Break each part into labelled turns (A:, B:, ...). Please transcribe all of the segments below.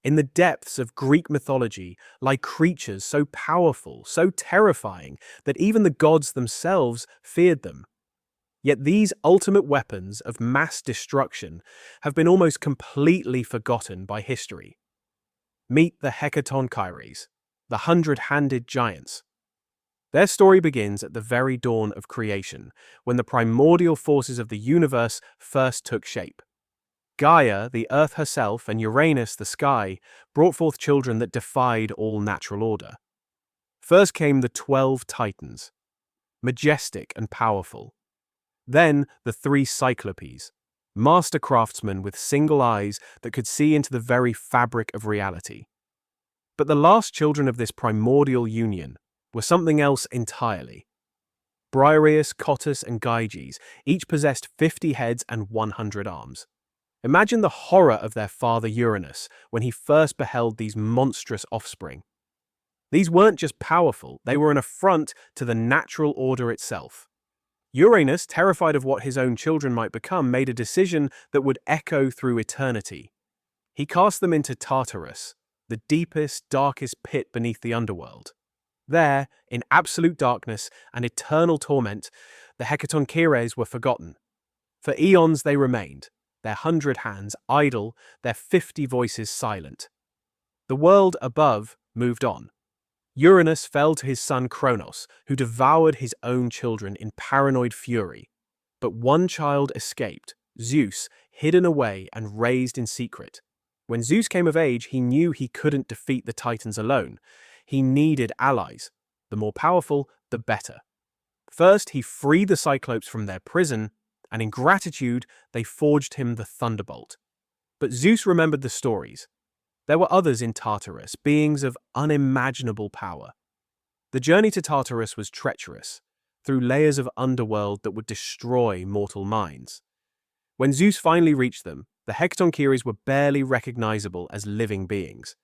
A: In the depths of Greek mythology lie creatures so powerful, so terrifying, that even the gods themselves feared them. Yet these ultimate weapons of mass destruction have been almost completely forgotten by history. Meet the Hecatoncheires, the hundred-handed giants. Their story begins at the very dawn of creation, when the primordial forces of the universe first took shape. Gaia, the earth herself, and Uranus, the sky, brought forth children that defied all natural order. First came the 12 Titans, majestic and powerful. Then the 3 Cyclopes, master craftsmen with single eyes that could see into the very fabric of reality. But the last children of this primordial union were something else entirely. Briareus, Cottus, and Gyges each possessed 50 heads and 100 arms. Imagine the horror of their father Uranus when he first beheld these monstrous offspring. These weren't just powerful, they were an affront to the natural order itself. Uranus, terrified of what his own children might become, made a decision that would echo through eternity. He cast them into Tartarus, the deepest, darkest pit beneath the underworld. There, in absolute darkness and eternal torment, the Hecatoncheires were forgotten. For eons they remained, their 100 hands idle, their 50 voices silent. The world above moved on. Uranus fell to his son Kronos, who devoured his own children in paranoid fury. But one child escaped, Zeus, hidden away and raised in secret. When Zeus came of age, he knew he couldn't defeat the Titans alone. He needed allies. The more powerful, the better. First, he freed the Cyclopes from their prison, and in gratitude, they forged him the thunderbolt. But Zeus remembered the stories. There were others in Tartarus, beings of unimaginable power. The journey to Tartarus was treacherous, through layers of underworld that would destroy mortal minds. When Zeus finally reached them, the Hecatoncheires were barely recognizable as living beings.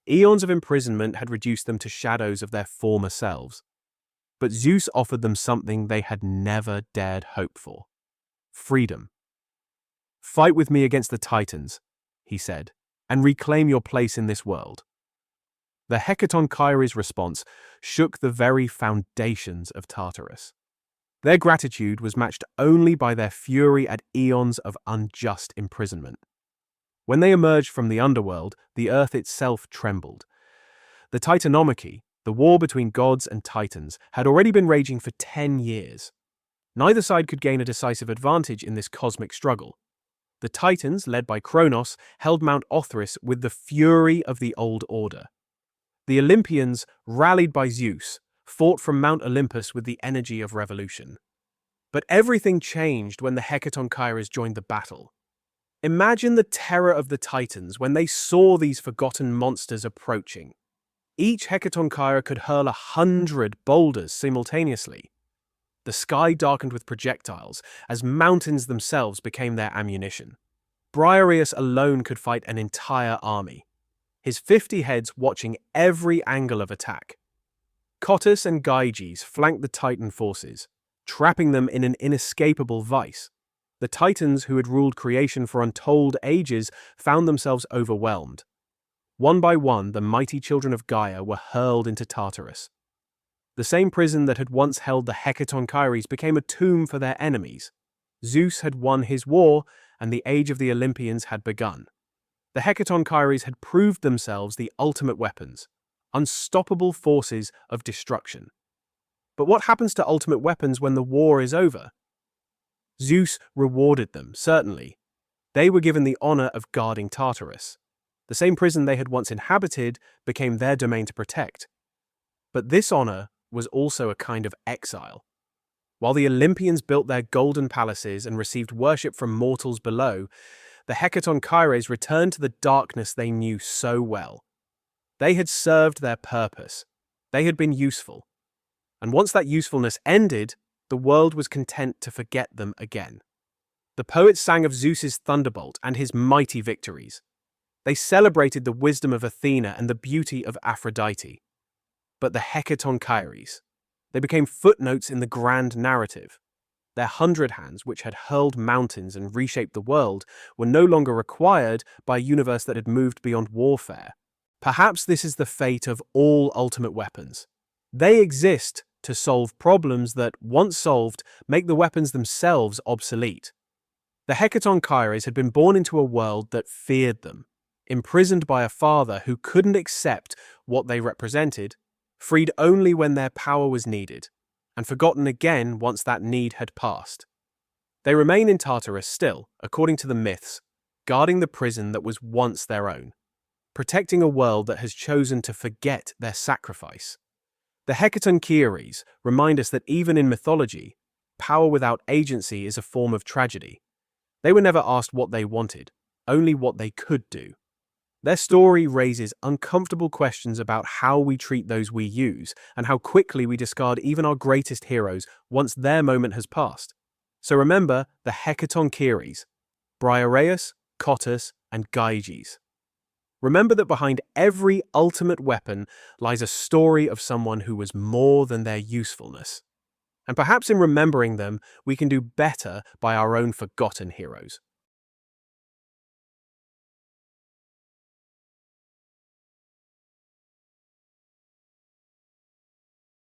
A: Eons of imprisonment had reduced them to shadows of their former selves. But Zeus offered them something they had never dared hope for: freedom. "Fight with me against the Titans," he said, "and reclaim your place in this world." The Hecatoncheires' response shook the very foundations of Tartarus. Their gratitude was matched only by their fury at eons of unjust imprisonment. When they emerged from the underworld, the earth itself trembled. The Titanomachy, the war between gods and titans, had already been raging for 10 years. Neither side could gain a decisive advantage in this cosmic struggle. The Titans, led by Kronos, held Mount Othrys with the fury of the old order. The Olympians, rallied by Zeus, fought from Mount Olympus with the energy of revolution. But everything changed when the Hecatoncheires joined the battle. Imagine the terror of the Titans when they saw these forgotten monsters approaching. Each Hecatoncheire could hurl 100 boulders simultaneously. The sky darkened with projectiles as mountains themselves became their ammunition. Briareus alone could fight an entire army, his 50 heads watching every angle of attack. Cottus and Gyges flanked the Titan forces, trapping them in an inescapable vice. The Titans, who had ruled creation for untold ages, found themselves overwhelmed. One by one, the mighty children of Gaia were hurled into Tartarus. The same prison that had once held the Hecatoncheires became a tomb for their enemies. Zeus had won his war, and the age of the Olympians had begun. The Hecatoncheires had proved themselves the ultimate weapons, unstoppable forces of destruction. But what happens to ultimate weapons when the war is over? Zeus rewarded them, certainly. They were given the honor of guarding Tartarus. The same prison they had once inhabited became their domain to protect. But this honor was also a kind of exile. While the Olympians built their golden palaces and received worship from mortals below, the Hecatoncheires returned to the darkness they knew so well. They had served their purpose. They had been useful. And once that usefulness ended, the world was content to forget them again. The poets sang of Zeus's thunderbolt and his mighty victories. They celebrated the wisdom of Athena and the beauty of Aphrodite. But the Hecatoncheires, they became footnotes in the grand narrative. Their 100 hands, which had hurled mountains and reshaped the world, were no longer required by a universe that had moved beyond warfare. Perhaps this is the fate of all ultimate weapons. They exist to solve problems that, once solved, make the weapons themselves obsolete. The Hecatoncheires had been born into a world that feared them, imprisoned by a father who couldn't accept what they represented, freed only when their power was needed, and forgotten again once that need had passed. They remain in Tartarus still, according to the myths, guarding the prison that was once their own, protecting a world that has chosen to forget their sacrifice. The Hecatoncheires remind us that even in mythology, power without agency is a form of tragedy. They were never asked what they wanted, only what they could do. Their story raises uncomfortable questions about how we treat those we use and how quickly we discard even our greatest heroes once their moment has passed. So remember the Hecatoncheires, Briareus, Cottus, and Gyges. Remember that behind every ultimate weapon lies a story of someone who was more than their usefulness. And perhaps in remembering them, we can do better by our own forgotten heroes.